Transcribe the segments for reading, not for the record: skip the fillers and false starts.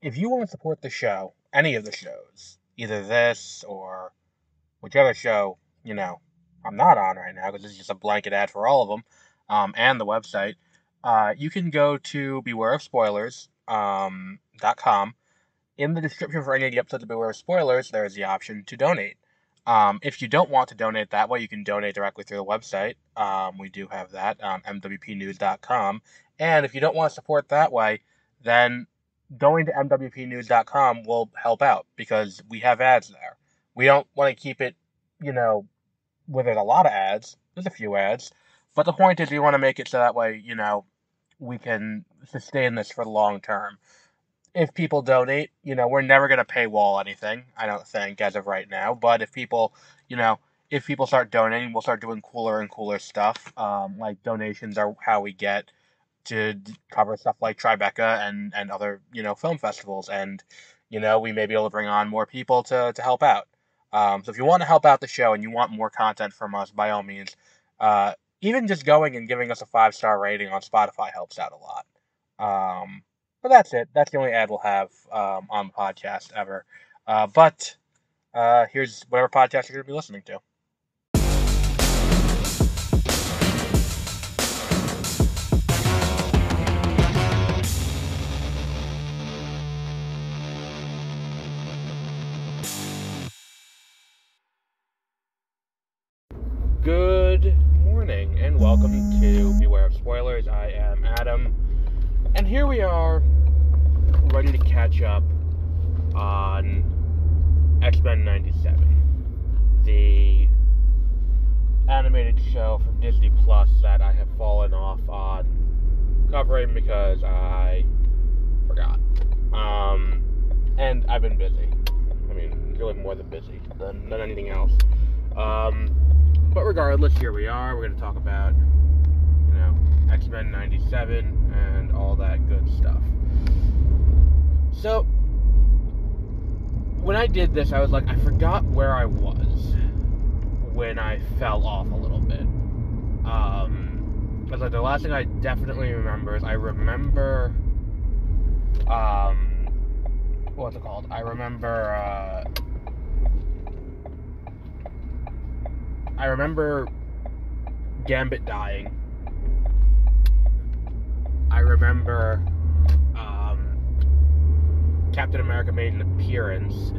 if you want to support the show, any of the shows, either this or whichever show, I'm not on right now because this is just a blanket ad for all of them, and the website, you can go to bewareofspoilers.com. In the description for any of the episodes of Beware of Spoilers, there is the option to donate. If you don't want to donate that way, you can donate directly through the website. We do have that on mwpnews.com. And if you don't want to support that way, then going to mwpnews.com will help out because we have ads there. We don't want to keep it, where there's a lot of ads. There's a few ads. But the point is we want to make it so that way, we can sustain this for the long term. If people donate, we're never going to paywall anything, I don't think, as of right now. But if people start donating, we'll start doing cooler and cooler stuff. Like donations are how we get to cover stuff like Tribeca and other, film festivals. And, we may be able to bring on more people to help out. So if you want to help out the show and you want more content from us, by all means, even just going and giving us a 5-star rating on Spotify helps out a lot. But that's it. That's the only ad we'll have on the podcast ever. But here's whatever podcast you're going to be listening to. Good morning, and welcome to Beware of Spoilers. I am Adam, and here we are, ready to catch up on X-Men 97, the animated show from Disney Plus that I have fallen off on covering because I forgot. And I've been busy. I mean, really more than busy than anything else. But regardless, here we are. We're going to talk about, X-Men 97 and all that good stuff. So, when I did this, I was like, I forgot where I was when I fell off a little bit. Because like the last thing I definitely remember is I remember, what's it called? I remember Gambit dying. I remember Captain America made an appearance,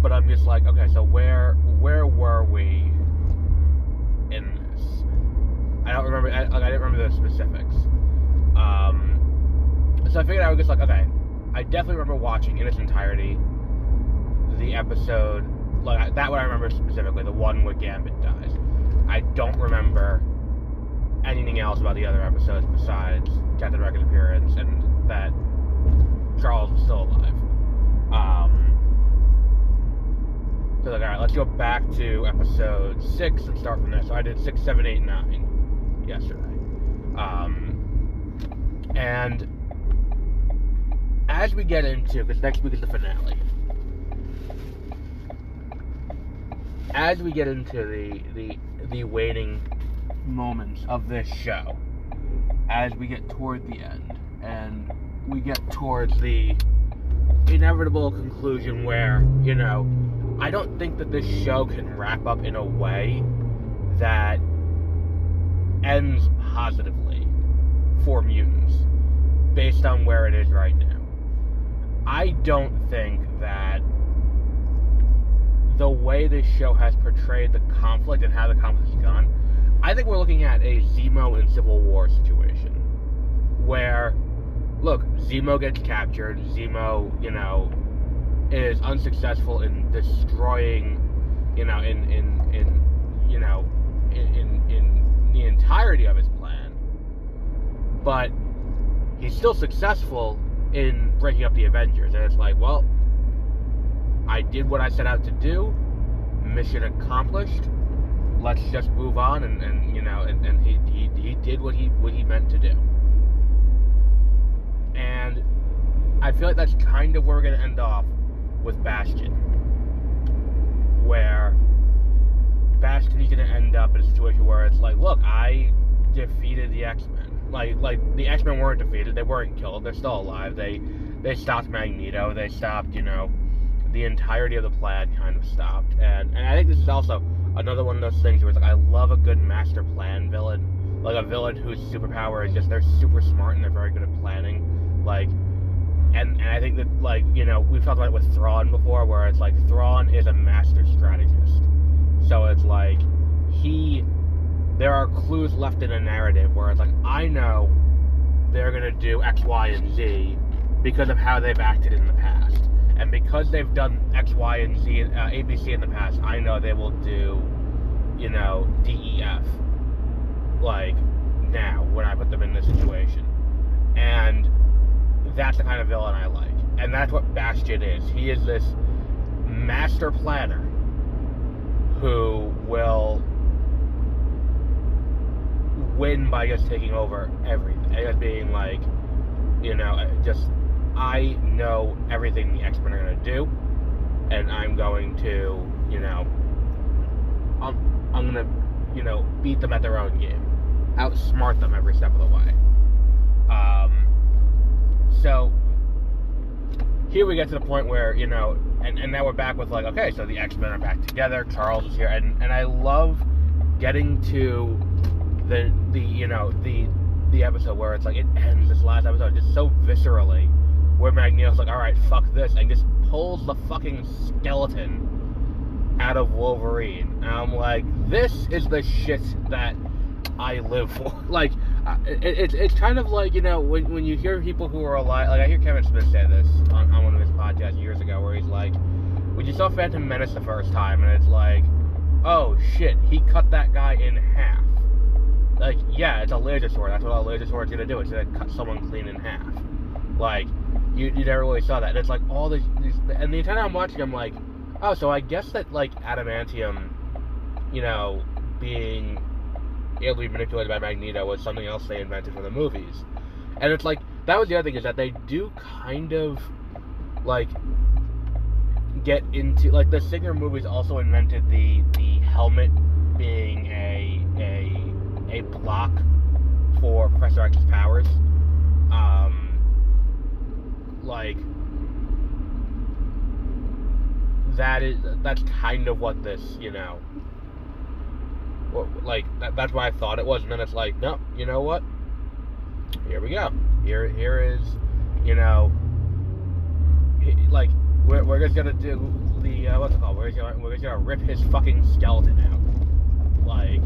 but I'm just like, okay, so where were we in this? I don't remember. I didn't remember the specifics. So I figured I would just like, okay, I definitely remember watching in its entirety the episode. Like that one I remember specifically, the one where Gambit dies. I don't remember anything else about the other episodes besides Captain America's appearance and that Charles was still alive. So like, alright, let's go back to episode 6 and start from there. So I did 6, 7, 8, 9 yesterday. And as we get into, because next week is the finale, as we get into the waning moments of this show, as we get toward the end, and we get towards the inevitable conclusion where, I don't think that this show can wrap up in a way that ends positively for mutants, based on where it is right now. I don't think that the way this show has portrayed the conflict and how the conflict has gone, I think we're looking at a Zemo and Civil War situation where, look, Zemo gets captured. Zemo, is unsuccessful in destroying, in the entirety of his plan, but he's still successful in breaking up the Avengers. And it's like, well, I did what I set out to do. Mission accomplished. Let's just move on, and he did what he meant to do. And I feel like that's kind of where we're gonna end off with Bastion, where Bastion is gonna end up in a situation where it's like, look, I defeated the X-Men. like the X-Men weren't defeated. They weren't killed. They're still alive. They stopped Magneto. They stopped, the entirety of the plan kind of stopped. And I think this is also another one of those things where it's like, I love a good master plan villain. Like a villain whose superpower is just they're super smart and they're very good at planning. Like, and I think that, like, we've talked about it with Thrawn before, where it's like Thrawn is a master strategist. So it's like, there are clues left in a narrative where it's like, I know they're going to do X, Y, and Z because of how they've acted in the past. And because they've done X, Y, and Z, ABC in the past, I know they will do, D, E, F, like, now, when I put them in this situation. And that's the kind of villain I like. And that's what Bastion is. He is this master planner who will win by just taking over everything. And being like, I know everything the X-Men are going to do, and I'm going to, I'm going to, beat them at their own game. Outsmart them every step of the way. So, here we get to the point where, and now we're back with, like, okay, so the X-Men are back together, Charles is here, and I love getting to the episode where it's like, it ends, this last episode, just so viscerally, where Magneto's like, alright, fuck this, and just pulls the fucking skeleton out of Wolverine. And I'm like, this is the shit that I live for. Like, it's kind of like, when you hear people who are alive, like, I hear Kevin Smith say this on one of his podcasts years ago, where he's like, when you saw Phantom Menace the first time, and it's like, oh shit, he cut that guy in half. Like, yeah, it's a laser sword, that's what a laser sword's gonna do, it's gonna cut someone clean in half. Like, you never really saw that, and it's like, all these, and the entire time I'm watching, I'm like, oh, so I guess that, like, adamantium, being able to be manipulated by Magneto was something else they invented for the movies. And it's like, that was the other thing, is that they do kind of, like, get into, like, the Singer movies also invented the helmet being a block for Professor X's powers. Like, that's kind of what this, that's what I thought it was, and then it's like, no, you know what? Here we go. Here is, like, we're just gonna do the what's it called? We're just gonna rip his fucking skeleton out. Like,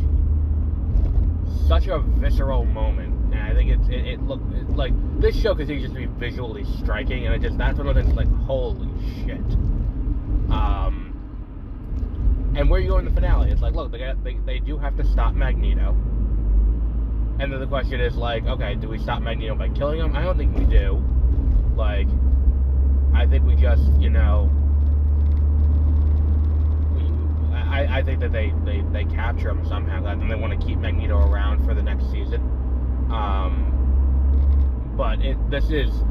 such a visceral moment, and I think it looked like this show continues to be visually striking, and that's one of those things like, holy shit. And where you go in the finale, it's like, look, they do have to stop Magneto. And then the question is, like, okay, do we stop Magneto by killing him? I don't think we do. Like, I think we just, I think that they capture him somehow, and they want to keep Magneto around for the next season. But this is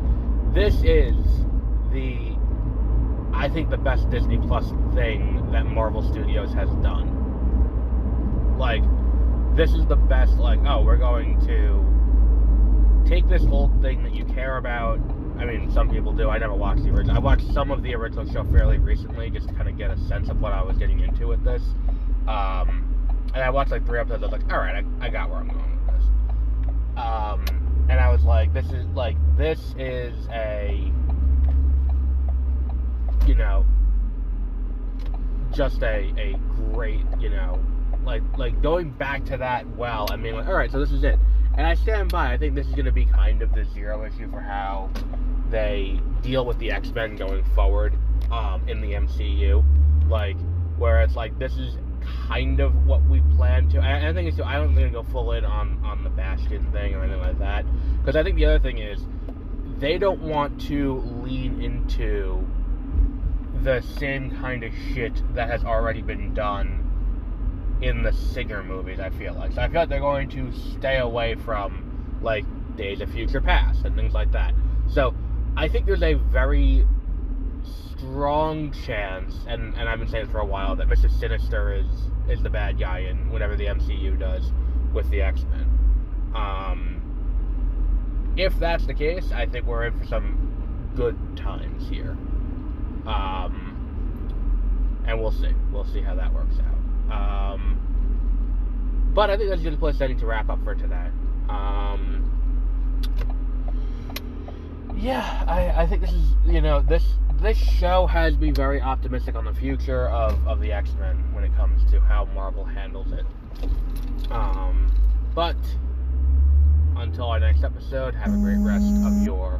the, I think, the best Disney Plus thing that Marvel Studios has done. Like, this is the best, like, oh, we're going to take this old thing that you care about. I mean, some people do. I never watched the original. I watched some of the original show fairly recently, just to kind of get a sense of what I was getting into with this. And I watched, like, 3 episodes. I was like, alright, I got where I'm going with this. And I was like, this is a, just a great, like going back to that well and being like, alright, so this is it. And I stand by, I think this is going to be kind of the zero issue for how they deal with the X-Men going forward in the MCU. Like, where it's like, this is kind of what we plan to. I think I don't think go full in on the Bastion thing or anything like that. Because I think the other thing is, they don't want to lean into the same kind of shit that has already been done in the Singer movies, I feel like. So I feel like they're going to stay away from, like, Days of Future Past and things like that. So I think there's a very strong chance, and I've been saying for a while, that Mr. Sinister is the bad guy in whatever the MCU does with the X-Men. if that's the case, I think we're in for some good times here. And we'll see. We'll see how that works out. But I think that's a good place to wrap up for today. Yeah, I think this is, this show has me very optimistic on the future of the X-Men when it comes to how Marvel handles it. But until our next episode, have a great rest of your